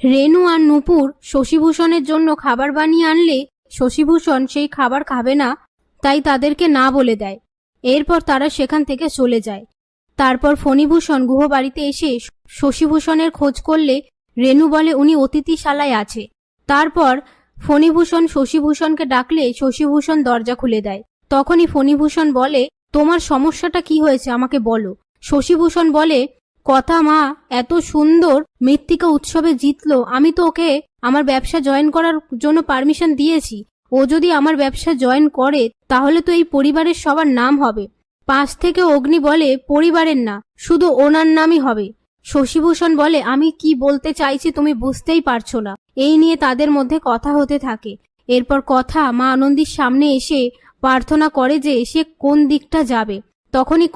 রেনু আর নূপুর শশীভূষণের জন্য খাবার বানিয়ে আনলে শশীভূষণ সেই খাবার খাবে না, তাই তাদেরকে না বলে দেয়। এরপর তারা সেখান থেকে চলে যায়। তারপর ফণীভূষণ গুহবাড়িতে এসে শশীভূষণের খোঁজ করলে রেনু বলে উনি অতিথিশালায় আছে। তারপর ফণীভূষণ শশীভূষণকে ডাকলে শশীভূষণ দরজা খুলে দেয়। তখনই ফণীভূষণ বলে, তোমার সমস্যাটা কি হয়েছে আমাকে বলো। শশীভূষণ বলে, কথা মা এত সুন্দর মৃত্তিকা উৎসবে জিতলো, আমি তো ওকে আমার ব্যবসা জয়েন করার জন্য পারমিশন দিয়েছি। ও যদি আমার ব্যবসা জয়েন করে তাহলে তো এই পরিবারের সবার নাম হবে। পাশ থেকে অগ্নি বলে, পরিবারের না, শুধু ওনার নামই হবে। শশীভূষণ বলে, আমি কি বলতে চাইছি তুমি বুঝতেই পারছো না। এই নিয়ে তাদের মধ্যে কথা হতে থাকে। এরপর কথা মা আনন্দীর সামনে এসে প্রার্থনা করে যে সে কোন দিকটা যাবে। তখনই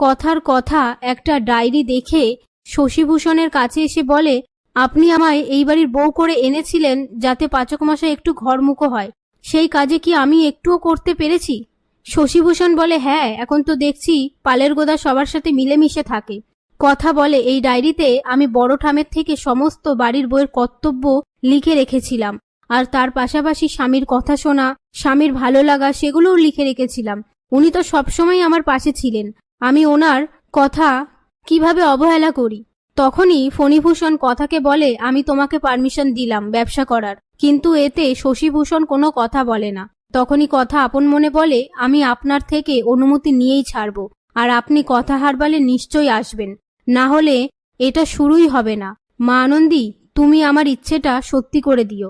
কথার কথা একটা ডায়েরি দেখে শশীভূষণের কাছে এসে বলে, আপনি আমায় এই বাড়ির বউ করে এনেছিলেন যাতে পাচক মশাই একটু ঘরমুখো হয়, সেই কাজে কি আমি একটুও করতে পেরেছি? শশীভূষণ বলে, হ্যাঁ, এখন তো দেখছি পালের গোদা সবার সাথে মিলেমিশে থাকে। কথা বলে, এই ডায়েরিতে আমি বড় ঠামের থেকে সমস্ত বাড়ির বউয়ের কর্তব্য লিখে রেখেছিলাম, আর তার পাশাপাশি স্বামীর কথা শোনা, স্বামীর ভালো লাগা সেগুলোও লিখে রেখেছিলাম। উনি তো সবসময় আমার পাশে ছিলেন, আমি ওনার কথা কিভাবে অবহেলা করি? তখনই ফণীভূষণ কথাকে বলে, আমি তোমাকে পারমিশন দিলাম ব্যবসা করার, কিন্তু এতে শশীভূষণ কোনো কথা বলে না। তখনই কথা আপন মনে বলে, আমি আপনার থেকে অনুমতি নিয়েই ছাড়ব, আর আপনি কথা হারবালে নিশ্চয়ই আসবেন, না হলে এটা শুরুই হবে না। মা আনন্দী, তুমি আমার ইচ্ছেটা সত্যি করে দিও।